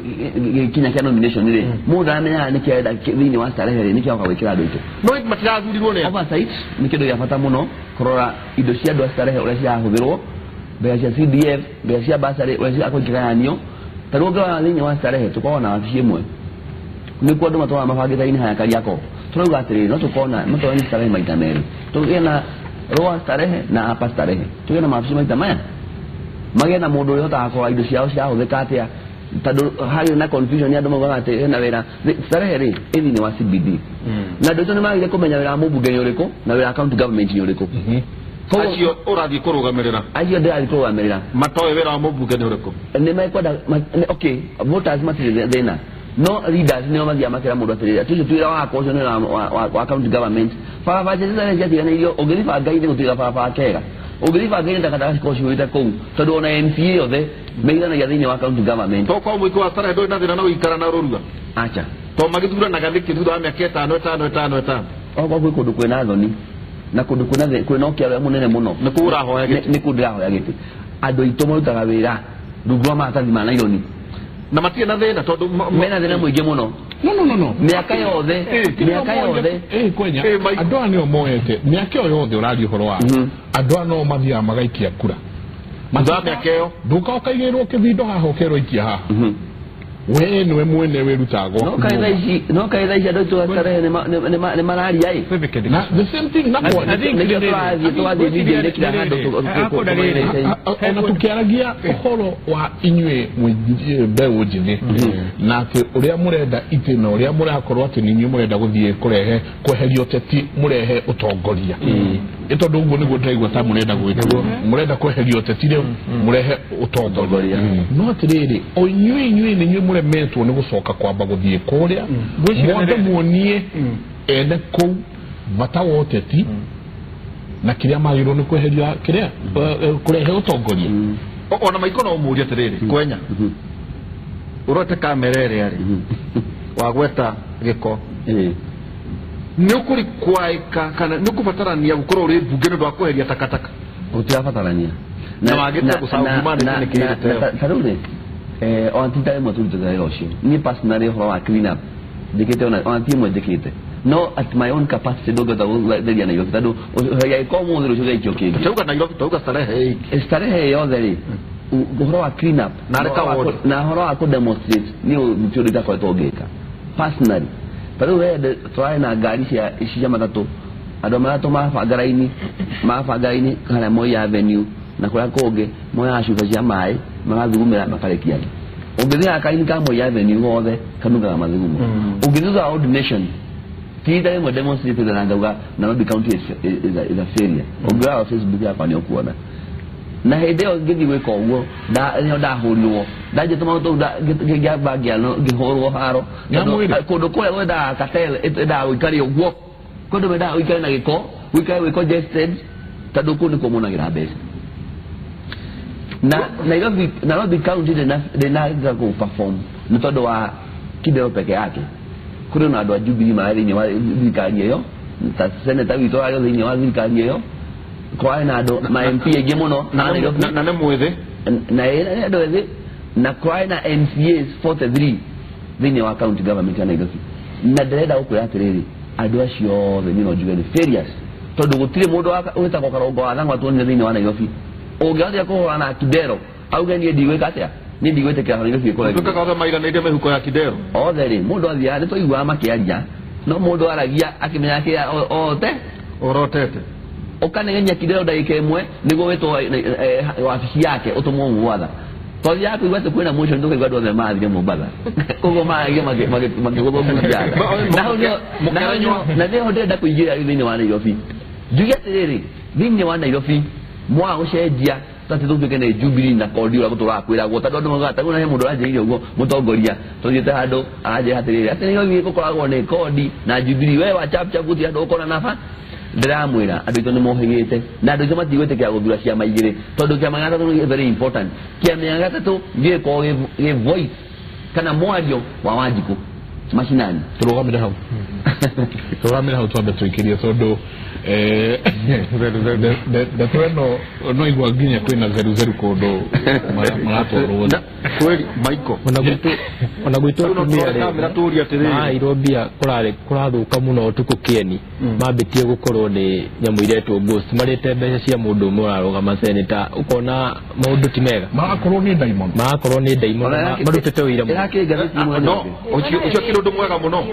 kinya kia nomination ile muda amenya ni kienda thini wa Starehe ni kia kwawikira andu itu no matirathuriro ne oversight ni kindo ya bata muno kurora indo cia andu a Starehe uria ciahuthirwo mbea cia CDF mbea cia basari uria ciakwikiraanio taruga thini wa Starehe tukona wabici imwe ni kwa andu matwa mabangita ini haya kari yako tunauga atiri no tukona matwa ni Starehe maita meri tugena roa Starehe na hapa Starehe tugena mabici maita maya magena mundu yota akwa indo ciao cia huthika atia tondu hari na confusion ya ndomo bagate na wira Starehe ri ithi ni wa CBD na ndoto ni magire kumenya wira mubunge ni uriku na wira county government ni uriku acio urathi kurugamirira acio ndari kurugamirira matoe wira wa mubunge ni uriku ni mekwenda okay voters matire thina no leaders ni omathia makira mundu atirira tucio twira wa kocio ni wa county government fa fa jeza ni jati na iyo ogirifa Ngai ni gutira fa kega ogirifa Ngai ndakataka kocio wita kou tondu ona MCA othe meigana ya thini wa county government to kwa mwiko wa Starehe ndo nathina na uikara na rorua acha to magithura na gathiki thutha wa miaka 5 kwa kundu kwina thoni na kundu kwina okia munene muno ni kura hoya giti ni kudra hoya giti andu itu marutaga wira ndugwa matathi ma naironi na matie na thina tondu mena thina mwingi muno no miaka yothe kwenya andu anio moete miaka yothe urari horo wa andu ano mathia magaikia kura matha miaka yo nduka ukaigirwo kibindo haha ukero ikia haha we niwe mwene wirutagwo no kaitha ici andu tuatare ne marari ai na the same thing na kwa twathi video ile kila handu ona tukiaragia uhoro wa inywe mbeũ njĩthĩ na ati uria murenda ite na uria murakorwo ati ninyi murenda guthie kurehe kweheria uteti murehe utongoria tondu uguo niguo ndaigua ta murenda gwikwo murenda kweheria uteti riu murehe utongoria no atiriri o inywe ninyi muremetwo ni gucoka kwamba guthie kuria mwende muonie ene kou batawo uteti na kiria magirwo ni kweheria kiria kurehe utongoria ona maiko no muria atiriri kwenya urote kamera iri ari wagweta giko ni ukuri kwaika kana ni kubatarania gukorwo uri bunge ndu akweheria takataka utirabatarania na magite kusahumana ni kirete tarure on tita mo tu tega roshi ni personally ho wa clean up dikete on timo dikete no at my own capacity dogo da ya na yokita do ya ko mo ndo shuga ikyo kege tuka na yokita tuka starehe yo dheri ho wa clean up na ho wa ko demonstrate ni mtu ndo kwa togeka personally tarure try na gari cia ishija matatu ado matatu mafagaini kana Moi Avenue na kwa koge moya ashuka cia mai magathugumira makarekia ungithia akaini ka Moi Avenue wothe kanuga mathugumo ungithuga ordination tita mo demonstrate na ngauga Nairobi County is a failure ungira Facebook yapa ni okuona na hideo ngithi gwika uguo da hurio daje tuma to gya bagya no gihoro haro kodo kole weda katele da wikari uguo kodo weda wikari na giko wikari congested taduku ni komona girabe na Nairobi County de na go perform mtodo wa kideo peke yake kuna na ndo Jubilee mahali ni wazikari hiyo seneta wito ayo ni wazikari hiyo kwa na ndo ma MP egemono na mwethe na yeye ndo yeye na kwa na MCAs 43 thini wa county government ya Nairobi na dereda huko ya tiriri andu acio the no jugani ferious tondu gutire mundu wita ko karongo wa watu ni thini wa Nairobi ungeanza ko na kidero au gani ndiweka atia ni ndiwete kwa Nairobi ko tuka kaza maira na ndeme huko ya kidero othe mundu athia ni to igwa makiaria no mundu aragia akimenya ke ote orotete ukanengenya kidero dakika imwe nigo weto wafici yake utumwo mwatha twathi yako igwate kwena mwisho ndoka igwado the mathi mubala ugo maagi magego muja na leo ndenda kuingira thini wa Nairobi jugia tiriri thini wa Nairobi mwa ucenjia tati tutuke na Jubilee na kodi ura gutura kwira gwo tondu magata kuna he mundu aje ugo mutongoria tuthiete handu aje hatiriri atini yo gukoragwo ni kodi na Jubilee we wa chap chap guti andu ukora nafa ndiramwira andu itu ni mohigite na andu matigwete kia guthura cia maigire tondu kia magata ni very important kia magata tu ngie ko ge voice kana mwajo wa Wanjiku mashinani turugamira hau twambe tuikirie tondu the treno no igwa ginya kwina zeru kodo maratoro kweli Michael ona gwitu tumia Irobia kurathuka muno tuku kieni mambitie gukorwo ni nyamu iretwo ghost marite mbeca cia mundu murarugama senator ukona maundu ti mega magakorwo ni daimon marutete wira no ucio kindu mwega muno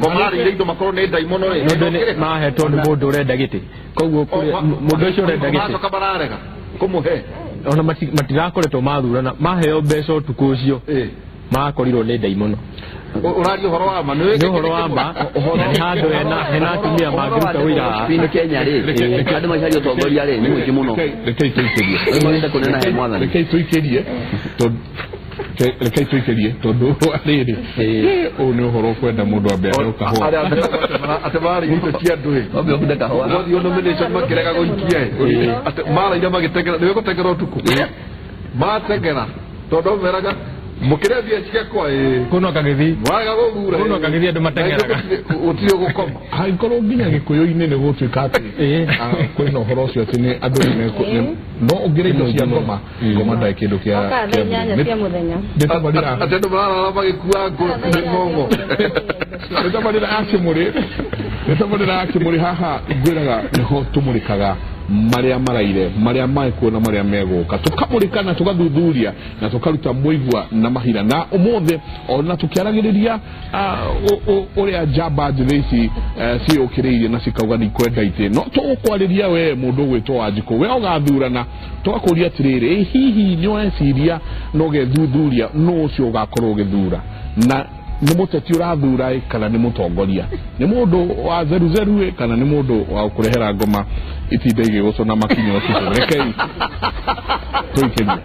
ko mari indo makorwo ni daimon mahetwo ni mundu urenda giti koguo mundu ucio urenda giti macoka bararega kumuhe ona matirakoretwo mathurana maheo mbeca utuku ucio makorirwo ni daimono urario horo wa manu ni horo wa ma ni handu hena atumia mangiruta wira pini Kenya ri andu macario tongoria ri ni mwiki muno rekei tuikirie tondu ariri u ni uhoro kwenda mundu ambe kahua ate mari ito cia ndui obe okuda kahua gothi ono nomination makirega guikia ate mara ira magitegera niwe gutegera utuku mategera tondu meraga Mukiredia chikekwa kuno kagithi waga gugura kuno kagithi andu matengeraga utio gukoma haikorwo nginya gikuyu-ini ni gutuika ati kwina uhoro ucio ati ni andu no ungire indo cia ngoma ngoma ndai kindu kia nyanya cia muthenya atendu marara magikua ngongo nitabarira akimuri haha ngwiraga niho tumurikaga maria maraire maria maikuona maria meguka tukamurika na tugathuthuria na tukaruta muigwa na mahira na umuthi ona tukiaragiriria uria jamba njithisi ciukiriire na cikauga ni kwenda ite no tukwariria we mundu gwitwo Wanjiku we ugathurana tugakuria atiriri hihi nyoeciria no gethuthuria no ucio ugakorwo githura na ni muteti urathura kana ni mutongoria ni mundu wa zeru kana ni mundu wa kurehera ngoma itinde igigucona makinyo turekei tuikenia